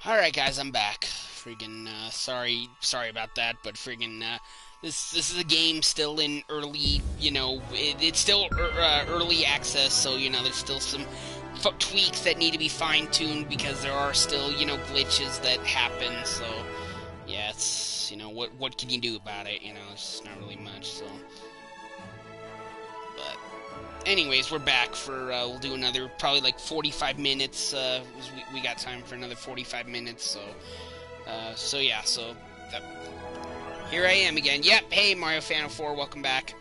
Alright guys, I'm back. Friggin', sorry about that, but friggin', this is a game still in early, it's still early access, so, there's still some tweaks that need to be fine-tuned because there are still, glitches that happen, so, yeah, it's, what can you do about it, it's not really much, so. But, anyways, we're back for, we'll do another, probably like 45 minutes, we got time for another 45 minutes, so yeah, here I am again. Yep, hey, Mario Fan of 4, welcome back.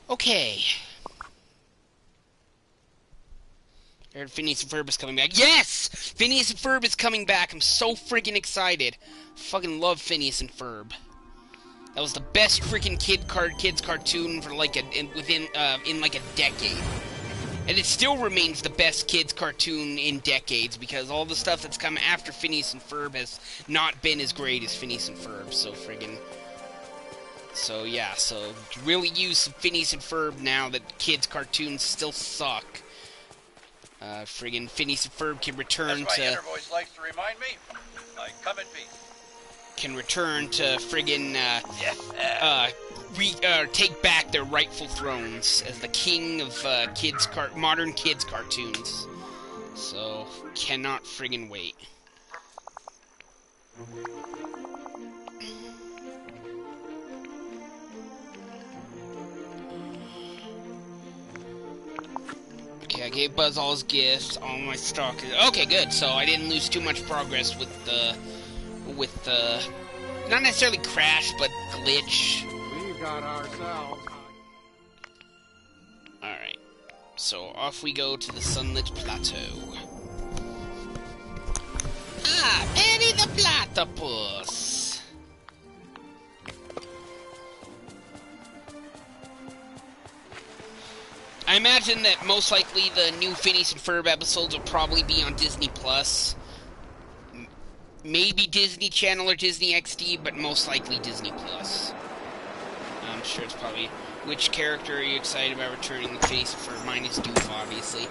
Okay. I heard Phineas and Ferb is coming back. Yes! Phineas and Ferb is coming back. I'm so freaking excited. Fucking love Phineas and Ferb. That was the best freaking kids cartoon for like in like a decade. And it still remains the best kids cartoon in decades because all the stuff that's come after Phineas and Ferb has not been as great as Phineas and Ferb. So friggin'. So yeah, so really use some Phineas and Ferb now that kids' cartoons still suck. Friggin' Phineas and Ferb can return That's my inner voice likes to remind me. I come in peace. Can return to friggin' take back their rightful thrones as the king of modern kids cartoons. So cannot friggin' wait. I gave Buzz all his gifts, all my stock. Okay, good. So I didn't lose too much progress with the, not necessarily crash, but glitch. We got ourselves. Alright. So off we go to the Sunlit Plateau. Ah, Perry the Platypus. I imagine that most likely the new Phineas and Ferb episodes will probably be on Disney Plus. Maybe Disney Channel or Disney XD, but most likely Disney Plus. I'm sure it's probably... Which character are you excited about returning the Phineas and Ferb? Mine is Doof, obviously.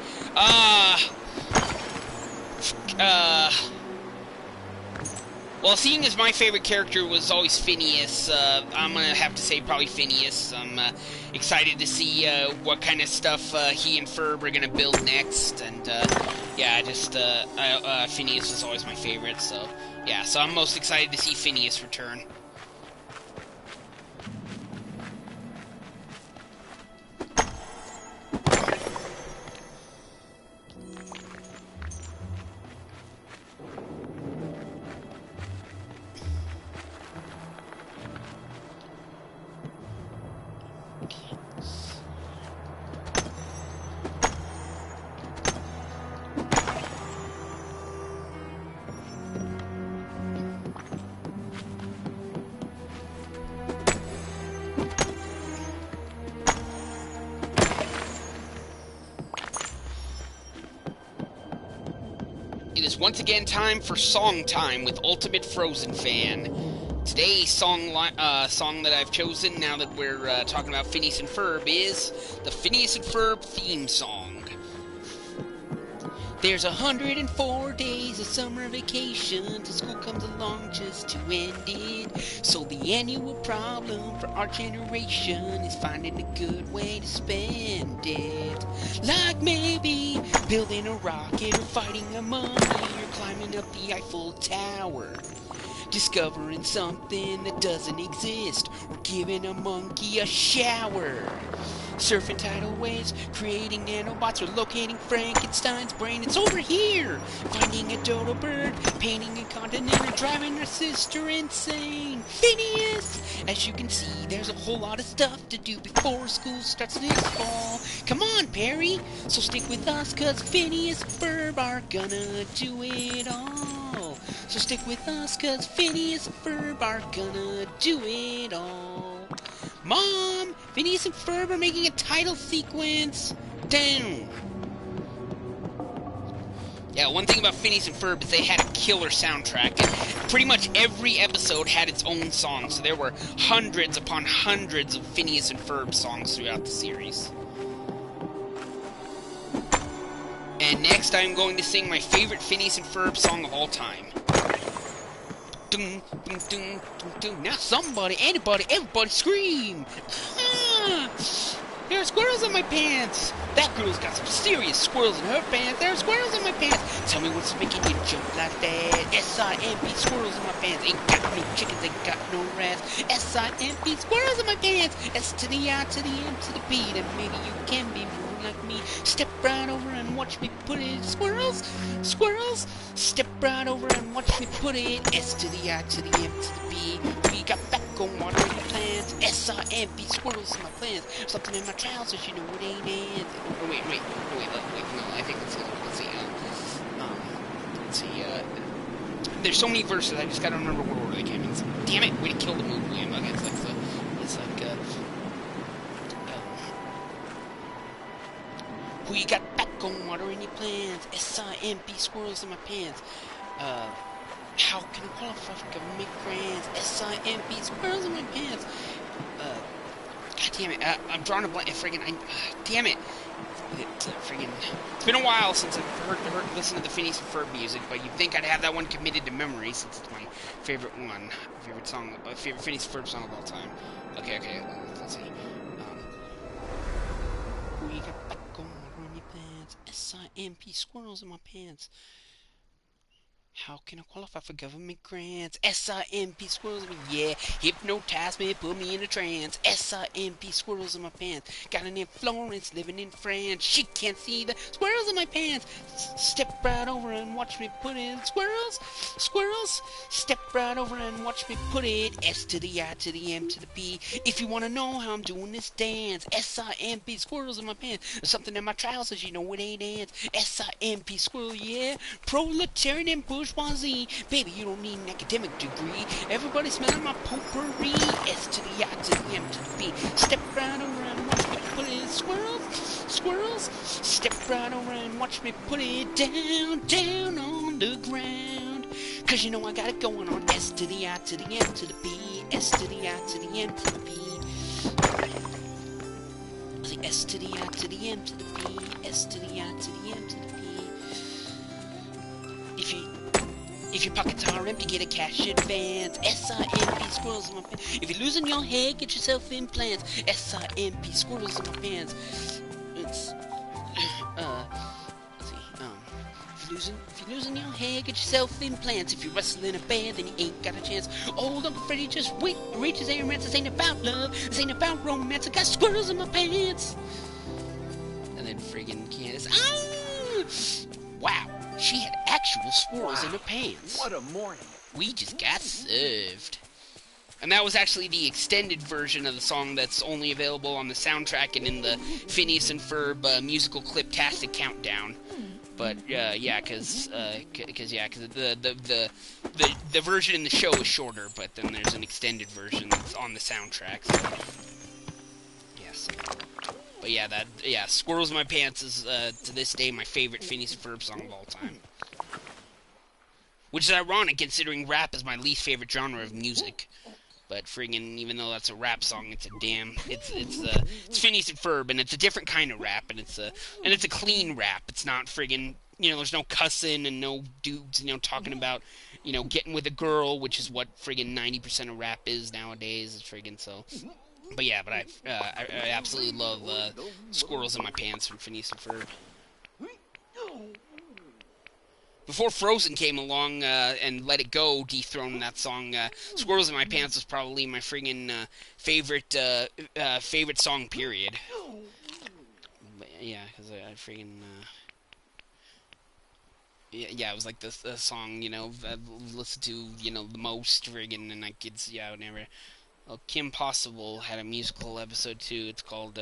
Well, seeing as my favorite character was always Phineas, I'm gonna have to say probably Phineas. I'm excited to see what kind of stuff he and Ferb are gonna build next, and yeah, Phineas was always my favorite, so yeah, so I'm most excited to see Phineas return. It is once again time for Song Time with Ultimate Frozen Fan. Today's song that I've chosen, now that we're talking about Phineas and Ferb, is the Phineas and Ferb theme song. There's 104 days of summer vacation till school comes along just to end it. So the annual problem for our generation is finding a good way to spend it. Like maybe building a rocket or fighting a mummy or climbing up the Eiffel Tower. discovering something that doesn't exist, or giving a monkey a shower. Surfing tidal waves, creating nanobots, or locating Frankenstein's brain. It's over here! Finding a dodo bird, painting a continent, or driving her sister insane. Phineas! As you can see, there's a whole lot of stuff to do before school starts this fall. Come on, Perry! So stick with us, cause Phineas and Ferb are gonna do it all. So stick with us, cause Phineas and Ferb are gonna do it all. Mom! Phineas and Ferb are making a title sequence! Down! Yeah, one thing about Phineas and Ferb is they had a killer soundtrack. And pretty much every episode had its own song, so there were hundreds upon hundreds of Phineas and Ferb songs throughout the series. And next I'm going to sing my favorite Phineas and Ferb song of all time. Dun, dun, dun, dun, dun. Now somebody, anybody, everybody scream! Ah! There are squirrels in my pants! That girl's got some serious squirrels in her pants. There are squirrels in my pants! Tell me what's making you jump like that. S-I-M-P, squirrels in my pants. Ain't got no chickens, ain't got no rats. S-I-M-P, squirrels in my pants. S to the I to the M to the B. Then maybe you can be more like me. Step right over and watch me put it. Squirrels? Squirrels? Step right over and watch me put it. S to the I to the M to the B. We got back on water in the plants. S-I-M-P, squirrels in my plants. Something in my trousers, you know it ain't it. Oh, wait, no, I think let's see, there's so many verses, I just gotta remember what order they came in. So, damn it, way to kill the mood, William. Okay, we got back on water in your plants. S-I-M-P, squirrels in my pants. How can I qualify for government grants? S-I-M-P, squirrels in my pants. God damn it, I'm drawing a blank. Damn it. It's been a while since I've listened to the Phineas and Ferb music, but you'd think I'd have that one committed to memory since it's my favorite one. Favorite Phineas and Ferb song of all time. Okay, let's see. We got back on my pants. S-I-M-P, squirrels in my pants. How can I qualify for government grants? S-I-M-P, squirrels in my pants. Yeah, hypnotize me, put me in a trance. S-I-M-P, squirrels in my pants. Got an Aunt Florence living in France. She can't see the squirrels in my pants. Step right over and watch me put in squirrels. Squirrels. Step right over and watch me put it. S to the I to the M to the P. If you want to know how I'm doing this dance. S-I-M-P, squirrels in my pants. There's something in my trousers, you know it ain't ants. S-I-M-P, squirrel, yeah. Proletarian and bourgeoisie. Baby, you don't need an academic degree. Everybody smelling my potpourri. S to the I to the M to the B. Step right over and watch me put it. Squirrels, squirrels. Step right over and watch me put it down on the ground. Cause you know I got it going on. S to the I to the M to the B. S to the I to the M to the B. See, S to the I to the M to the B. S to the I to the M to the B. If your pockets are empty, get a cash advance. S-I-M-P, squirrels in my pants. If you're losing your hair, get yourself implants. S-I-M-P, squirrels in my pants. Let's see, if you're losing your hair, get yourself implants. If you're wrestling a bear, then you ain't got a chance. Oh, don't Freddy, just wait, reach his romance. This ain't about love, this ain't about romance. I got squirrels in my pants. And then friggin' Candace, wow. She had actual squirrels in her pants. What a morning. We just got served. And that was actually the extended version of the song that's only available on the soundtrack and in the Phineas and Ferb musical clip-tastic countdown. But yeah, because the version in the show is shorter, but then there's an extended version that's on the soundtrack. So. Yes. But yeah, Squirrels in My Pants is, to this day, my favorite Phineas and Ferb song of all time. Which is ironic, considering rap is my least favorite genre of music. But friggin', even though that's a rap song, it's Phineas and Ferb, and it's a different kind of rap, and it's a clean rap. It's not friggin', there's no cussing and no dudes, talking about, getting with a girl, which is what friggin' 90% of rap is nowadays, friggin', so... But yeah, I absolutely love Squirrels in My Pants from Phineas and Ferb. Before Frozen came along and Let It Go dethroned that song, Squirrels in My Pants was probably my friggin' favorite song, period. But, yeah, because I friggin'... yeah, it was like the song, you know, I've listened to, you know, the most, friggin', and I could, yeah, whatever. Well, Kim Possible had a musical episode too. It's called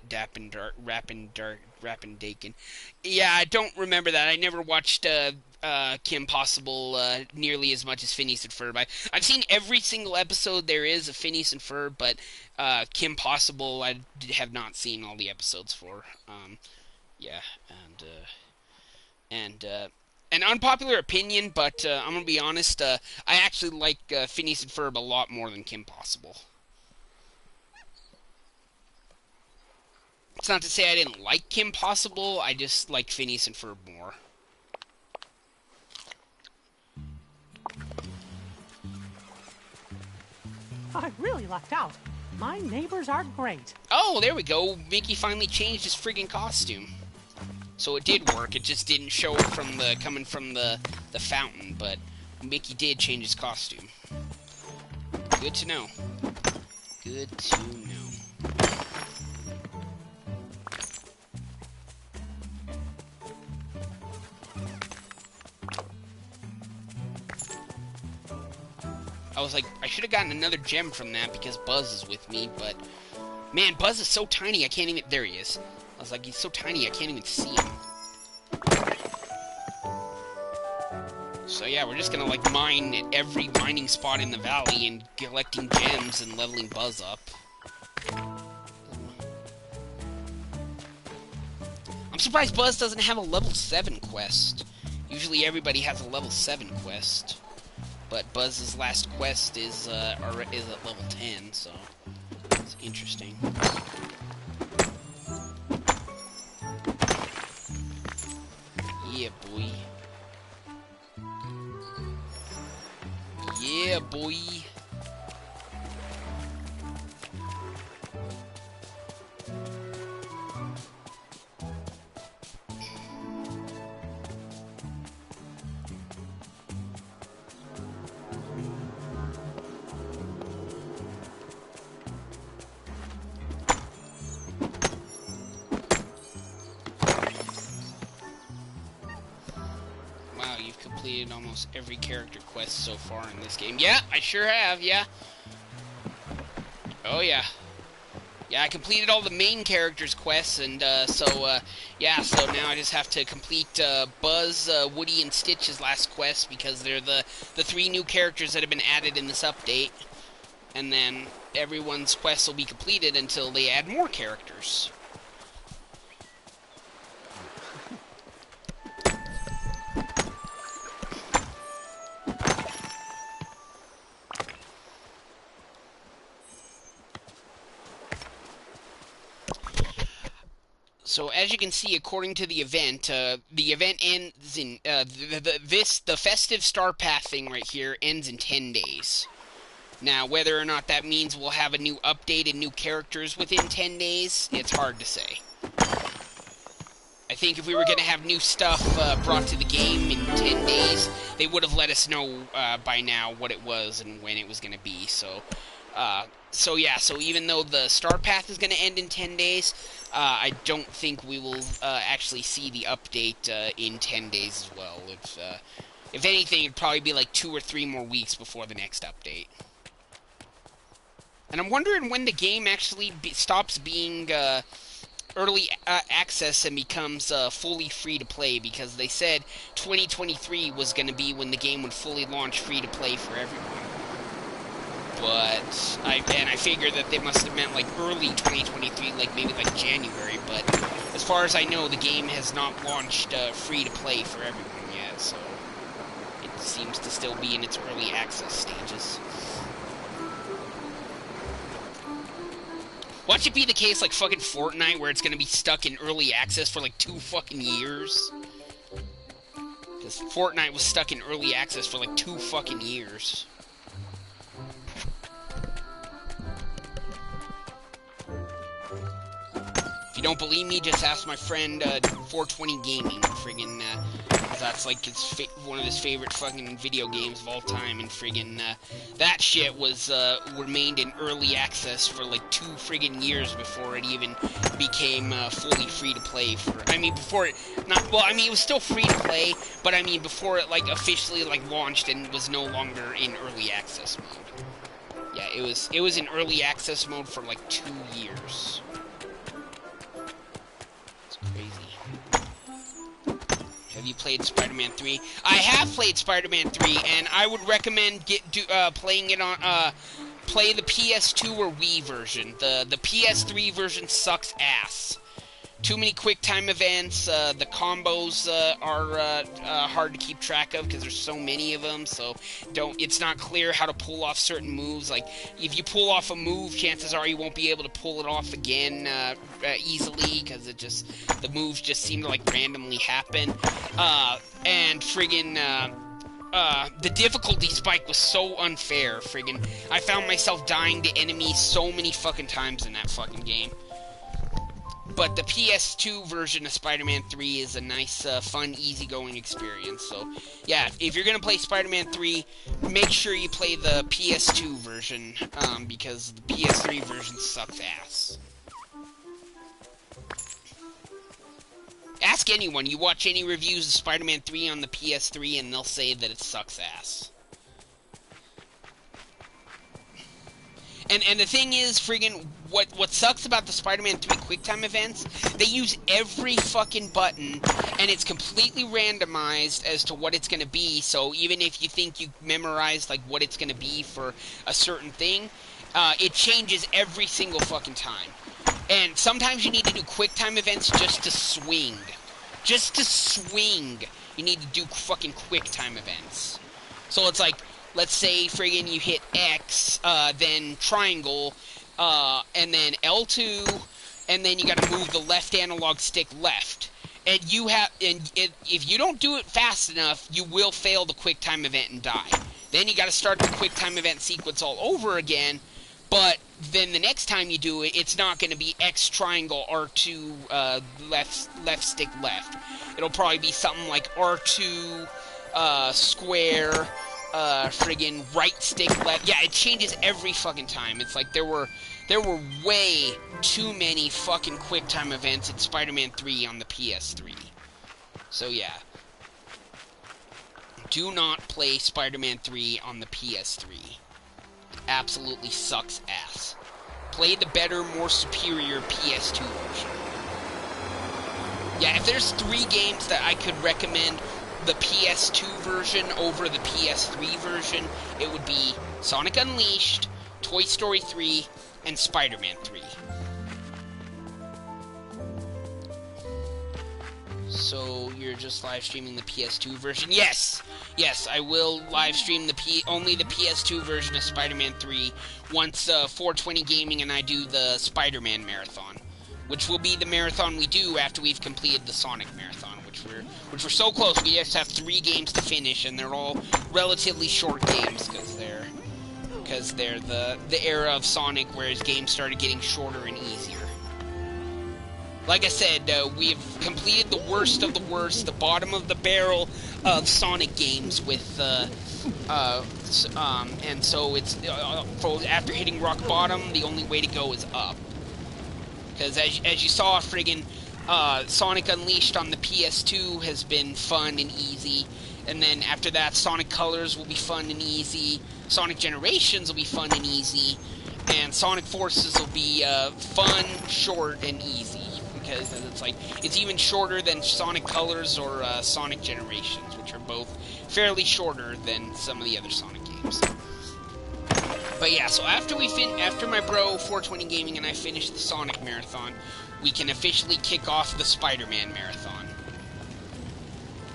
Rappin' Dakin. Yeah, I don't remember that. I never watched Kim Possible nearly as much as Phineas and Ferb. I've seen every single episode there is of Phineas and Ferb, but Kim Possible I have not seen all the episodes for. Yeah, and an unpopular opinion, but I'm gonna be honest. I actually like Phineas and Ferb a lot more than Kim Possible. It's not to say I didn't like Kim Possible. I just like Phineas and Ferb more. I really lucked out. My neighbors are great. Oh, there we go. Mickey finally changed his friggin' costume. So it did work. It just didn't show from coming from the fountain, but Mickey did change his costume. Good to know. Good to know. I was like, I should have gotten another gem from that because Buzz is with me, but man, Buzz is so tiny I can't even... There he is. I was like, he's so tiny I can't even see him. So yeah, we're just gonna like mine at every mining spot in the valley and collecting gems and leveling Buzz up. I'm surprised Buzz doesn't have a level 7 quest. Usually everybody has a level 7 quest. But Buzz's last quest is at level 10, so it's interesting. Yeah, boy. Yeah, boy. You've completed almost every character quest so far in this game. Yeah, I sure have, yeah. Oh, yeah. Yeah, I completed all the main characters' quests, and, yeah, so now I just have to complete, Buzz, Woody, and Stitch's last quest, because they're the 3 new characters that have been added in this update. And then everyone's quests will be completed until they add more characters. So as you can see, according to the event ends in the festive star path thing right here ends in 10 days. Now, whether or not that means we'll have a new update and new characters within 10 days, it's hard to say. I think if we were going to have new stuff brought to the game in 10 days, they would have let us know by now what it was and when it was going to be. So yeah, so even though the star path is going to end in 10 days, I don't think we will actually see the update in 10 days as well. If anything, it'd probably be like 2 or 3 more weeks before the next update. And I'm wondering when the game actually stops being early access and becomes fully free-to-play, because they said 2023 was going to be when the game would fully launch free-to-play for everyone. But I figure that they must have meant like early 2023, like maybe like January. But as far as I know, the game has not launched free to play for everyone yet, so it seems to still be in its early access stages. Watch it be the case like fucking Fortnite, where it's gonna be stuck in early access for like 2 fucking years. Because Fortnite was stuck in early access for like 2 fucking years. If you don't believe me, just ask my friend 420 Gaming, friggin', because that's like one of his favorite fucking video games of all time, and friggin' that shit was remained in early access for like 2 friggin' years before it even became fully free to play. Before it it was still free to play, but I mean before it like officially like launched and was no longer in early access mode. Yeah, it was in early access mode for like 2 years. It's crazy. Have you played Spider-Man 3? I have played Spider-Man 3, and I would recommend playing it on play the PS2 or Wii version. The PS3 version sucks ass. Too many quick time events. The combos are hard to keep track of because there's so many of them. So it's not clear how to pull off certain moves. Like if you pull off a move, chances are you won't be able to pull it off again easily because the moves just seem to like randomly happen. And friggin' the difficulty spike was so unfair. Friggin', I found myself dying to enemies so many fucking times in that fucking game. But the PS2 version of Spider-Man 3 is a nice, fun, easygoing experience. So, yeah, if you're gonna play Spider-Man 3, make sure you play the PS2 version, because the PS3 version sucks ass. Ask anyone, you watch any reviews of Spider-Man 3 on the PS3 and they'll say that it sucks ass. And the thing is, friggin', what sucks about the Spider-Man 3 QuickTime events, they use every fucking button, and it's completely randomized as to what it's gonna be, so even if you think you memorized, like, what it's gonna be for a certain thing, it changes every single fucking time. And sometimes you need to do QuickTime events just to swing. Just to swing, you need to do fucking QuickTime events. So it's like, let's say, friggin', you hit X, then triangle, and then L2, and then you gotta move the left analog stick left. And if you don't do it fast enough, you will fail the QuickTime event and die. Then you gotta start the QuickTime event sequence all over again, but then the next time you do it, it's not gonna be X triangle, R2, left stick left. It'll probably be something like R2, square, friggin' right stick left. Yeah, it changes every fucking time. It's like there were way too many fucking QuickTime events in Spider-Man 3 on the PS3. So yeah. Do not play Spider-Man 3 on the PS3. It absolutely sucks ass. Play the better, more superior PS2 version. Yeah, if there's 3 games that I could recommend the PS2 version over the PS3 version, it would be Sonic Unleashed, Toy Story 3, and Spider-Man 3. So you're just live streaming the PS2 version? Yes! Yes, I will live stream only the PS2 version of Spider-Man 3 once 420 Gaming and I do the Spider-Man marathon, which will be the marathon we do after we've completed the Sonic marathon. Which we're so close. We just have 3 games to finish, and they're all relatively short games because they're the era of Sonic where his games started getting shorter and easier. Like I said, we've completed the worst of the worst, the bottom of the barrel of Sonic games with and so it's after hitting rock bottom, the only way to go is up. Because as you saw, friggin'. Sonic Unleashed on the PS2 has been fun and easy, and then after that, Sonic Colors will be fun and easy, Sonic Generations will be fun and easy, and Sonic Forces will be fun, short, and easy, because it's even shorter than Sonic Colors or Sonic Generations, which are both fairly shorter than some of the other Sonic games. But yeah, so after my bro 420 Gaming and I finish the Sonic marathon, we can officially kick off the Spider-Man marathon.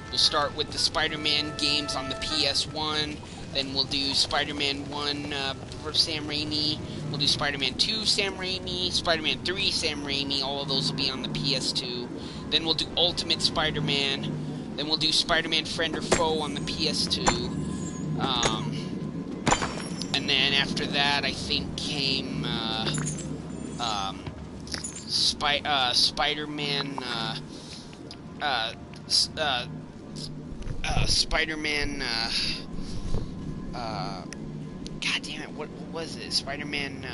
We'll start with the Spider-Man games on the PS1, then we'll do Spider-Man 1 for Sam Raimi, we'll do Spider-Man 2 Sam Raimi, Spider-Man 3 Sam Raimi, all of those will be on the PS2, then we'll do Ultimate Spider-Man, then we'll do Spider-Man Friend or Foe on the PS2, and then after that I think came Spider-Man, Spider-Man, God damn it, what was it? Spider-Man,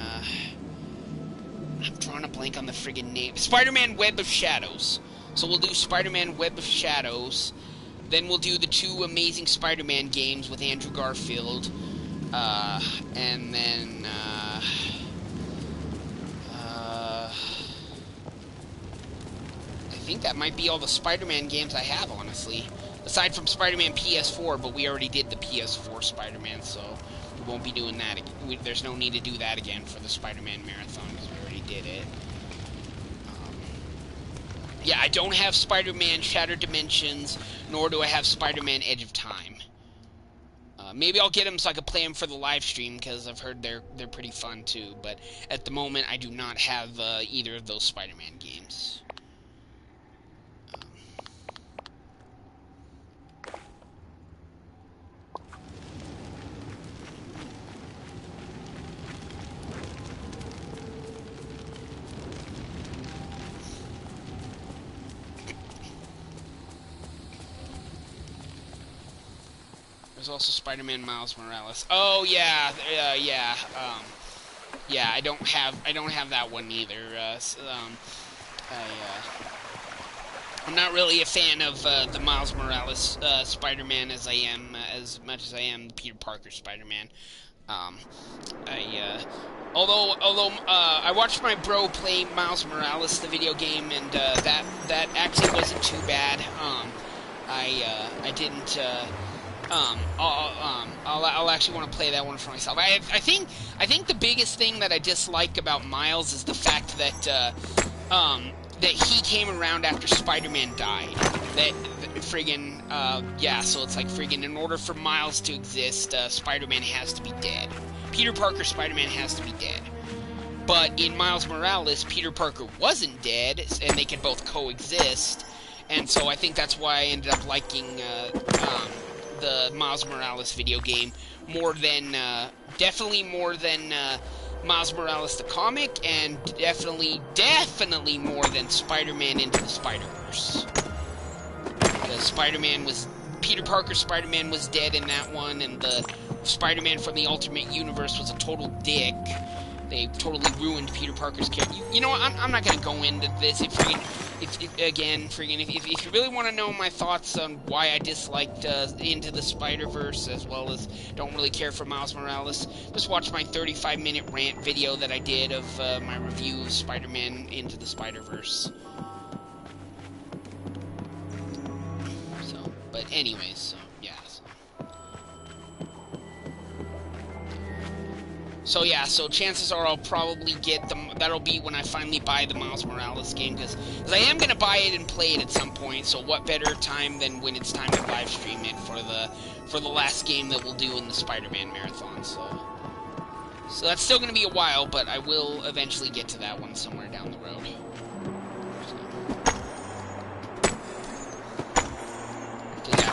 I'm drawing a blank on the friggin' name. Spider-Man Web of Shadows. So we'll do Spider-Man Web of Shadows. Then we'll do the 2 Amazing Spider-Man games with Andrew Garfield. And then, I think that might be all the Spider-Man games I have, honestly. Aside from Spider-Man PS4, but we already did the PS4 Spider-Man, so we won't be doing that. There's no need to do that again for the Spider-Man Marathon, because we already did it. Yeah, I don't have Spider-Man Shattered Dimensions, nor do I have Spider-Man Edge of Time. Maybe I'll get them so I can play them for the live stream, because I've heard they're pretty fun too. But at the moment, I do not have either of those Spider-Man games. There's also Spider-Man Miles Morales. Oh yeah, yeah. I don't have that one either. I'm not really a fan of the Miles Morales Spider-Man as much as I am the Peter Parker Spider-Man. Although I watched my bro play Miles Morales, the video game, and that actually wasn't too bad. I didn't. I'll actually want to play that one for myself. I think the biggest thing that I dislike about Miles is the fact that that he came around after Spider-Man died. So it's like friggin' in order for Miles to exist, Spider-Man has to be dead. Peter Parker Spider-Man has to be dead. But in Miles Morales, Peter Parker wasn't dead, and they can both coexist. And so I think that's why I ended up liking the Miles Morales video game definitely more than Miles Morales the comic, and definitely more than Spider-Man Into the Spider-Verse. Because Peter Parker Spider-Man was dead in that one, and the Spider-Man from the Ultimate Universe was a total dick. They totally ruined Peter Parker's character. You know what? I'm not gonna go into this. If you really want to know my thoughts on why I disliked Into the Spider-Verse, as well as don't really care for Miles Morales, just watch my 35-minute rant video that I did of my review of Spider-Man Into the Spider-Verse. But anyways, so yeah. So chances are I'll probably get them. That'll be when I finally buy the Miles Morales game, because I am gonna buy it and play it at some point. So what better time than when it's time to live stream it for the last game that we'll do in the Spider-Man marathon. So that's still gonna be a while, but I will eventually get to that one somewhere down the road.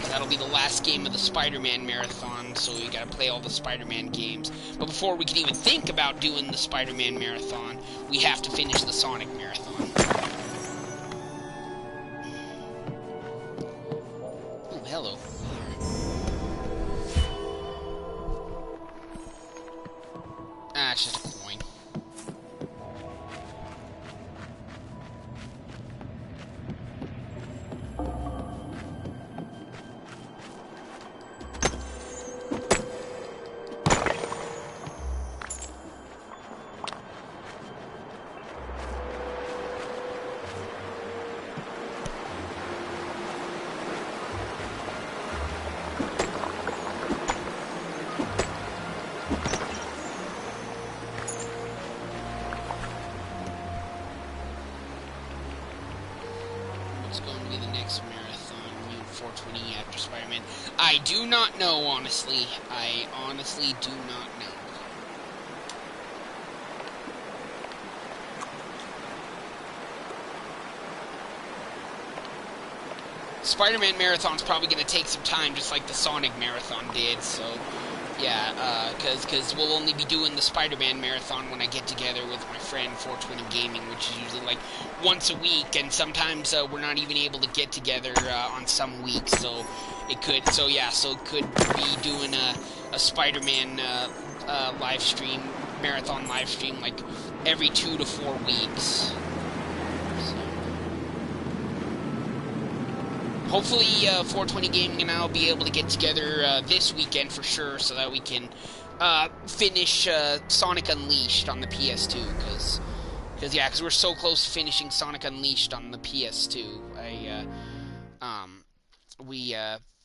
That'll be the last game of the Spider-Man marathon, so we gotta play all the Spider-Man games. But before we can even think about doing the Spider-Man marathon, we have to finish the Sonic marathon. Oh, hello. Ah, it's just a coin. I do not know, honestly. I honestly do not know. Spider-Man Marathon's probably going to take some time, just like the Sonic Marathon did, so... Yeah, because we'll only be doing the Spider-Man Marathon when I get together with my friend 420 Gaming, which is usually like once a week, and sometimes we're not even able to get together on some weeks, so it could. So yeah, so it could be doing a Spider-Man live stream, marathon live stream, like every 2 to 4 weeks. So. Hopefully, 420 Gaming and I'll be able to get together this weekend for sure, so that we can finish Sonic Unleashed on the PS2, because we're so close to finishing Sonic Unleashed on the PS2.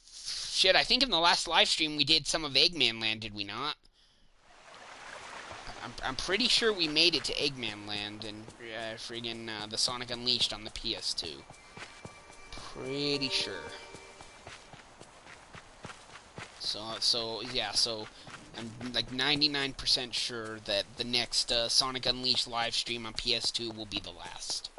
Shit, I think in the last live stream we did some of Eggman Land, did we not? I'm pretty sure we made it to Eggman Land and friggin' the Sonic Unleashed on the PS2. Pretty sure. So yeah, so I'm like 99% sure that the next Sonic Unleashed live stream on PS2 will be the last.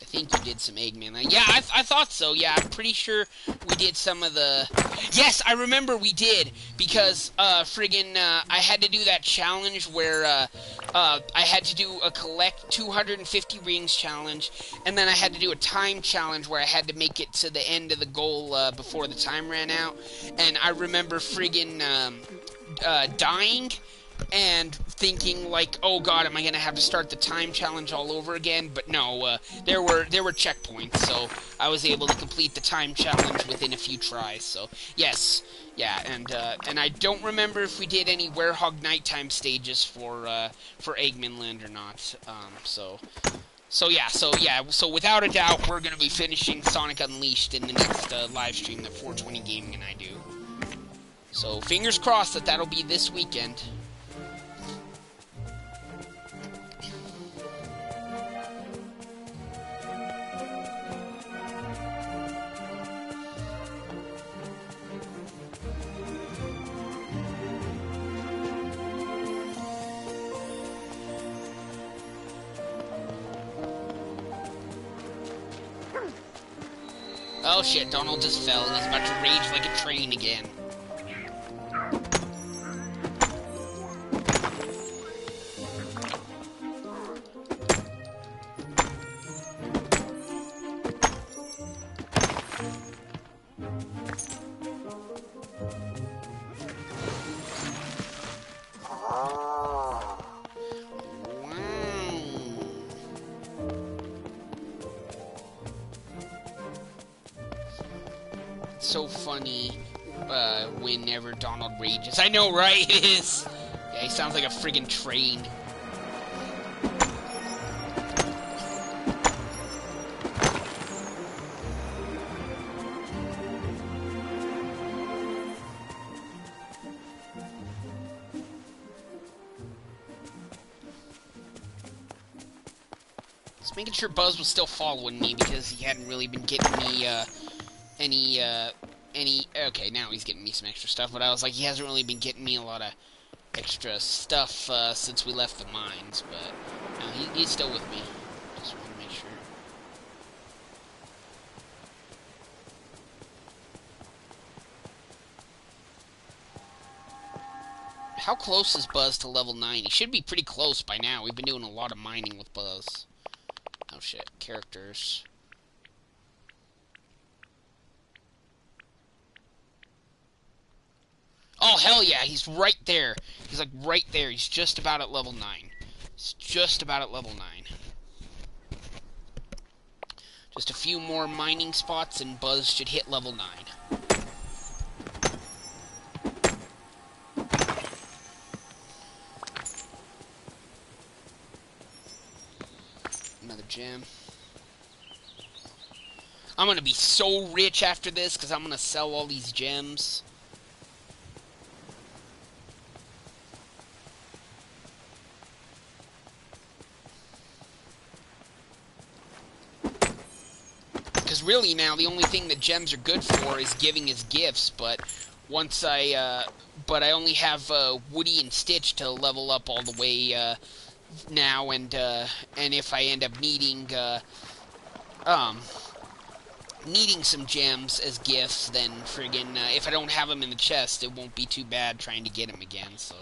I think you did some Eggman. Yeah, I thought so. Yeah, I'm pretty sure we did some of the... Yes, I remember we did, because friggin' I had to do that challenge where I had to do a collect 250 rings challenge, and then I had to do a time challenge where I had to make it to the end of the goal before the time ran out. And I remember friggin' dying and thinking like, oh god, am I gonna have to start the time challenge all over again? But no, there were checkpoints, so I was able to complete the time challenge within a few tries. So yes, yeah, and I don't remember if we did any Werehog nighttime stages for Eggman Land or not. So without a doubt, we're gonna be finishing Sonic Unleashed in the next live stream that 420 Gaming and I do. So fingers crossed that that'll be this weekend. Oh shit, Donald just fell and he's about to rage like a train again. So funny whenever Donald rages. I know, right? It is. Yeah, he sounds like a friggin' train. Just making sure Buzz was still following me because he hadn't really been getting me okay, now he's getting me some extra stuff, but I was like, he hasn't really been getting me a lot of extra stuff since we left the mines, but no, he's still with me. Just want to make sure. How close is Buzz to level 9? He should be pretty close by now. We've been doing a lot of mining with Buzz. Oh shit, characters. Oh, hell yeah, he's right there. He's, like, right there. He's just about at level 9. He's just about at level 9. Just a few more mining spots, and Buzz should hit level 9. Another gem. I'm gonna be so rich after this, because I'm gonna sell all these gems. Because really now, the only thing that gems are good for is giving as gifts, but once I only have Woody and Stitch to level up all the way now, and if I end up needing some gems as gifts, then friggin' if I don't have them in the chest, it won't be too bad trying to get them again. So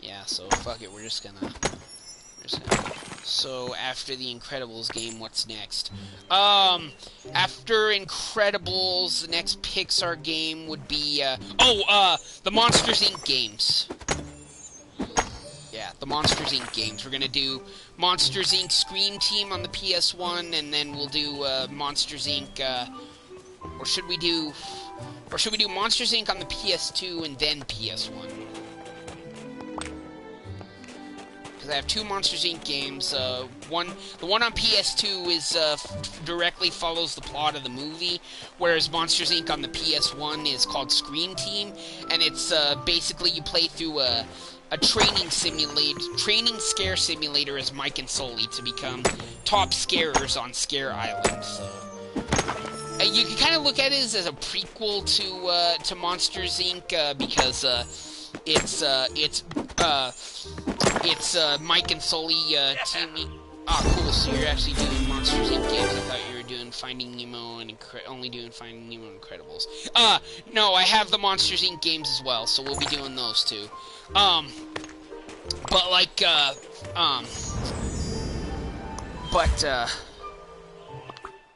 yeah, so fuck it, we're just gonna So after the Incredibles game, what's next? After Incredibles, the next Pixar game would be the Monsters Inc. games. Yeah, the Monsters Inc. games. We're gonna do Monsters Inc. Scream Team on the PS1, and then we'll do Monsters Inc. Or should we do Monsters Inc. on the PS2 and then PS1? Because I have two Monsters Inc. games. The one on PS2 is directly follows the plot of the movie, whereas Monsters Inc. on the PS1 is called Scream Team, and it's basically you play through a training scare simulator as Mike and Sully to become top scarers on Scare Island. So you can kind of look at it as a prequel to Monsters Inc. Because it's Mike and Sully teaming. Ah, cool. So you're actually doing Monsters Inc. games. I thought you were doing Finding Nemo and only doing Finding Nemo and Incredibles. No, I have the Monsters Inc. games as well, so we'll be doing those too. But like, did I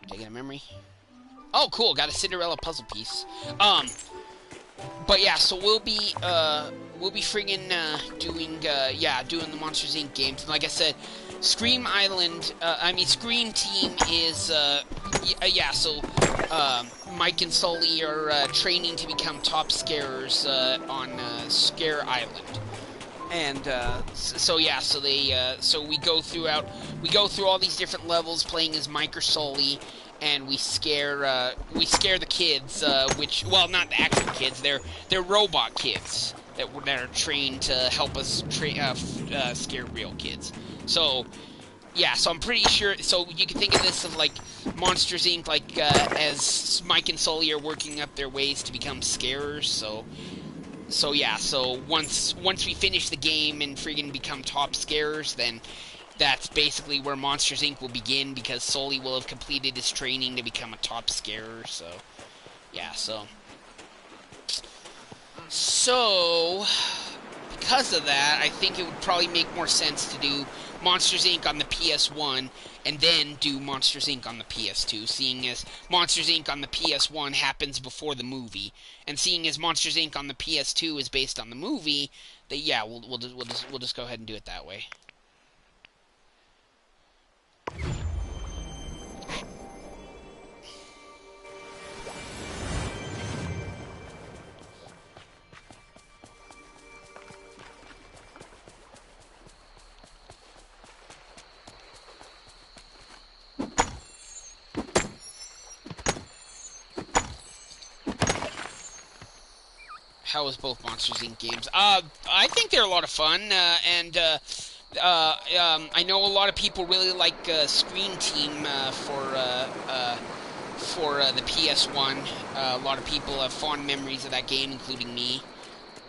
get a memory? Oh, cool, got a Cinderella puzzle piece. But yeah, so we'll be friggin' doing the Monsters Inc. games. And like I said, Scream Team is, so Mike and Sully are training to become top scarers on Scare Island. And so we go through all these different levels playing as Mike or Sully, and we scare the kids, well, not the actual kids, they're robot kids that are trained to help us scare real kids. So yeah, so I'm pretty sure, so you can think of this of like Monsters Inc., like as Mike and Sully are working up their ways to become scarers. So yeah, so once we finish the game and friggin' become top scarers, then that's basically where Monsters Inc. will begin, because Sully will have completed his training to become a top scarer. So yeah, so because of that, I think it would probably make more sense to do Monsters Inc. on the PS1 and then do Monsters Inc. on the PS2, seeing as Monsters Inc. on the PS1 happens before the movie, and seeing as Monsters Inc. on the PS2 is based on the movie, that yeah, we'll just go ahead and do it that way. How was both Monsters Inc. games? I think they're a lot of fun, and I know a lot of people really like Scream Team for the PS1. A lot of people have fond memories of that game, including me.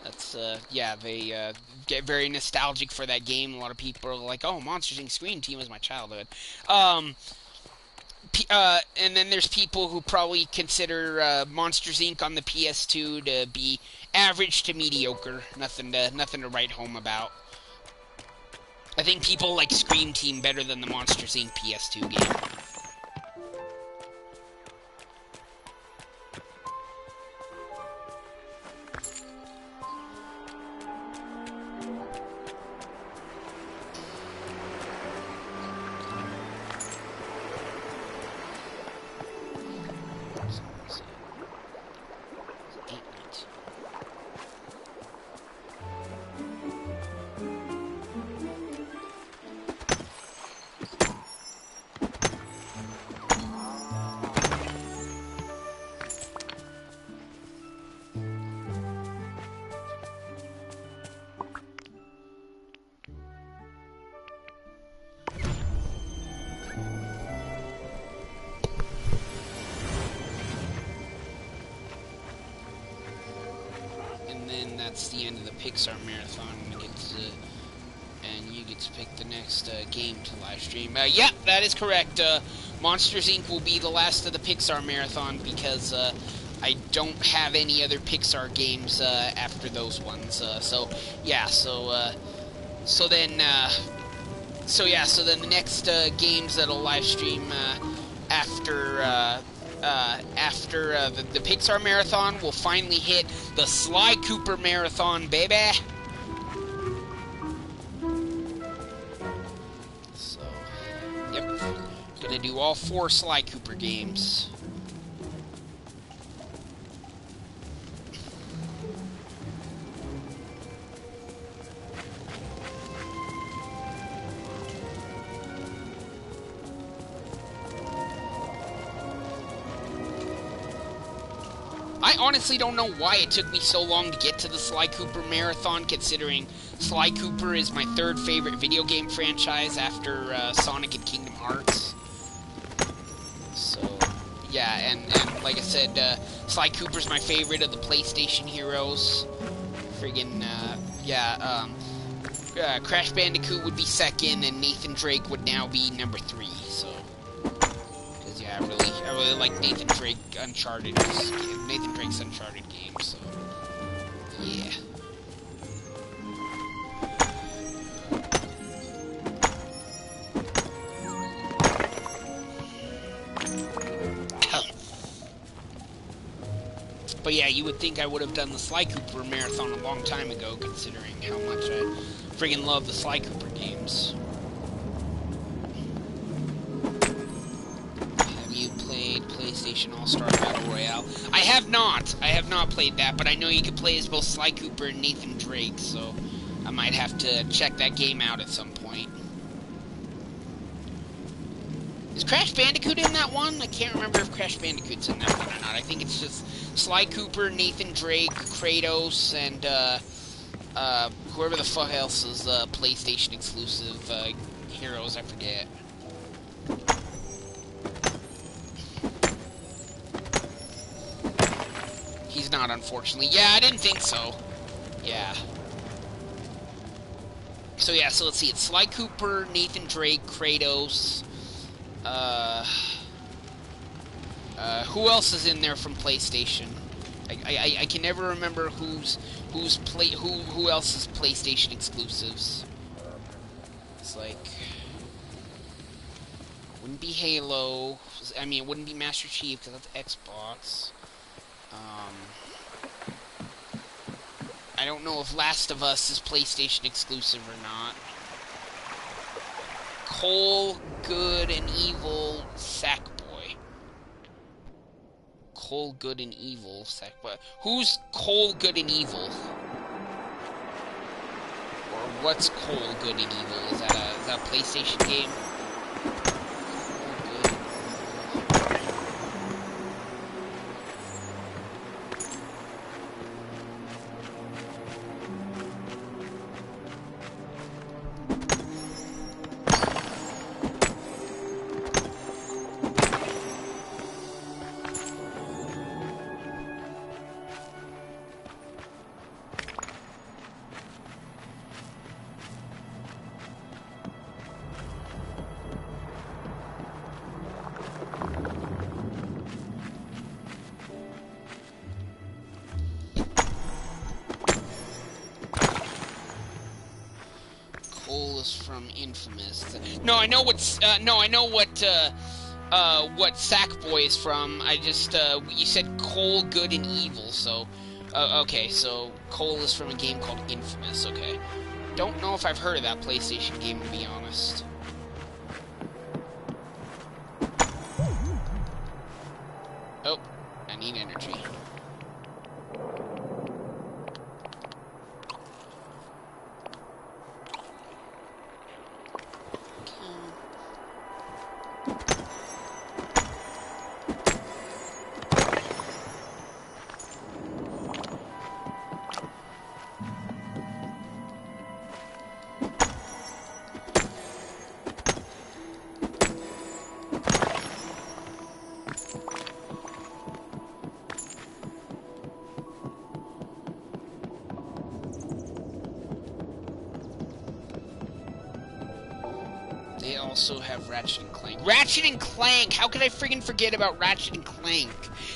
That's yeah, they get very nostalgic for that game. A lot of people are like, "Oh, Monsters Inc. Scream Team was my childhood." And then there's people who probably consider Monsters Inc. on the PS2 to be average to mediocre, nothing to write home about. I think people like Scream Team better than the Monsters Inc. PS2 game. That's the end of the Pixar marathon, and you get to pick the next game to live stream. Yeah, that is correct. Monsters Inc. will be the last of the Pixar marathon, because I don't have any other Pixar games after those ones. So yeah, so then So yeah, so then the next games that'll live stream after the Pixar Marathon, we'll finally hit the Sly Cooper Marathon, baby! So, yep. Gonna do all 4 Sly Cooper games. I honestly don't know why it took me so long to get to the Sly Cooper Marathon, considering Sly Cooper is my 3rd favorite video game franchise after Sonic and Kingdom Hearts. So, yeah, and like I said, Sly Cooper's my favorite of the PlayStation heroes. Friggin', Crash Bandicoot would be 2nd, and Nathan Drake would now be number 3, so... Yeah, I really like Nathan Drake's Uncharted game, so yeah. But yeah, you would think I would have done the Sly Cooper Marathon a long time ago, considering how much I friggin' love the Sly Cooper games. PlayStation All-Star Battle Royale. I have not played that, but I know you can play as both Sly Cooper and Nathan Drake, so I might have to check that game out at some point. Is Crash Bandicoot in that one? I can't remember if Crash Bandicoot's in that one or not. I think it's just Sly Cooper, Nathan Drake, Kratos, and whoever the fuck else is PlayStation exclusive heroes, I forget. He's not, unfortunately. Yeah, I didn't think so. Yeah. So yeah, so let's see. It's Sly Cooper, Nathan Drake, Kratos. Who else is in there from PlayStation? I can never remember who else is PlayStation exclusives. It's like, wouldn't be Halo. I mean, it wouldn't be Master Chief because that's Xbox. I don't know if Last of Us is PlayStation exclusive or not. Cole, Good, and Evil, Sackboy. Cole, Good, and Evil, Sackboy. Who's Cole, Good, and Evil? Or what's Cole, Good, and Evil? Is that a PlayStation game? From Infamous. No, I know what's what Sackboy is from. I just you said Cole, Good, and Evil, so okay, so Cole is from a game called Infamous. Okay, don't know if I've heard of that PlayStation game, to be honest. Oh, I need energy. They also have Ratchet and Clank. Ratchet and Clank! How could I friggin' forget about Ratchet and Clank?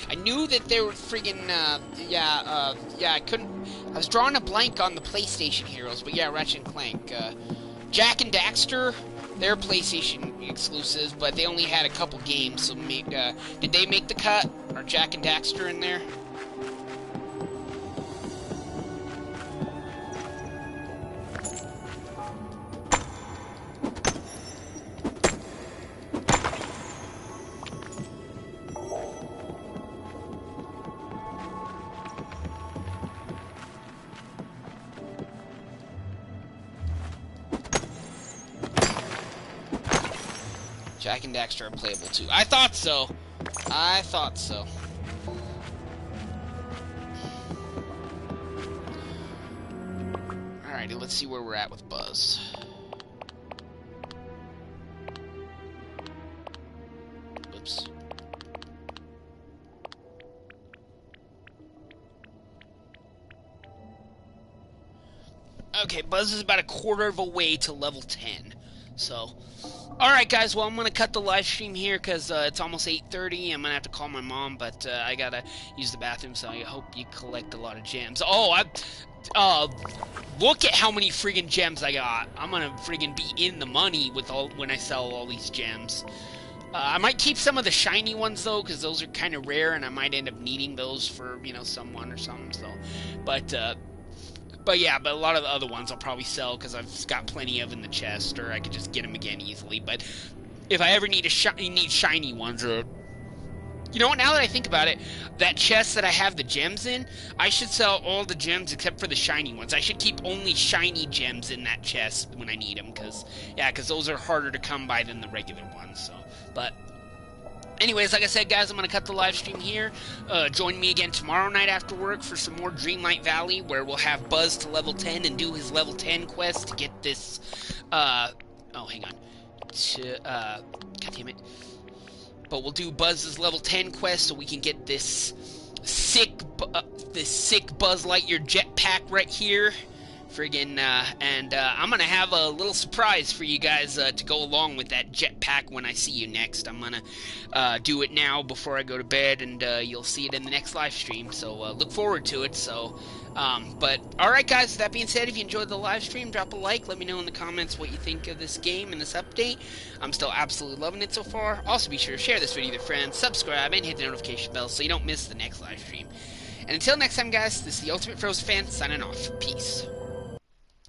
I knew that they were friggin', yeah, I couldn't... I was drawing a blank on the PlayStation heroes, but yeah, Ratchet and Clank. Jak and Daxter, They're PlayStation exclusives, but they only had a couple games. So, did they make the cut? Are Jack and Daxter in there? Jack and Daxter are playable too. I thought so. I thought so. Alrighty, let's see where we're at with Buzz. Oops. Okay, Buzz is about a quarter of a way to level 10. So, alright guys, well I'm going to cut the live stream here because it's almost 8:30. I'm going to have to call my mom, but I got to use the bathroom, so I hope you collect a lot of gems. Oh, look at how many friggin' gems I got. I'm going to friggin' be in the money with when I sell all these gems. I might keep some of the shiny ones though, because those are kind of rare, and I might end up needing those for, you know, someone or something, so, but yeah, but a lot of the other ones I'll probably sell because I've got plenty of in the chest, or I could just get them again easily. But if I ever need shiny ones, or you know what? Now that I think about it, that chest that I have the gems in, I should sell all the gems except for the shiny ones. I should keep only shiny gems in that chest when I need them, because those are harder to come by than the regular ones. So, but. Anyways, like I said, guys, I'm going to cut the live stream here. Join me again tomorrow night after work for some more Dreamlight Valley, where we'll have Buzz to level 10 and do his level 10 quest to get this, oh, hang on. God damn it. But we'll do Buzz's level 10 quest so we can get this sick Buzz Lightyear jetpack right here. Friggin', and I'm gonna have a little surprise for you guys to go along with that jetpack when I see you next. I'm gonna do it now before I go to bed, and you'll see it in the next live stream, so look forward to it. So, but alright guys, that being said, if you enjoyed the live stream, drop a like, let me know in the comments what you think of this game and this update. I'm still absolutely loving it so far. Also be sure to share this video with your friends, subscribe, and hit the notification bell so you don't miss the next live stream. And until next time guys, this is the Ultimate Frozen Fan signing off. Peace.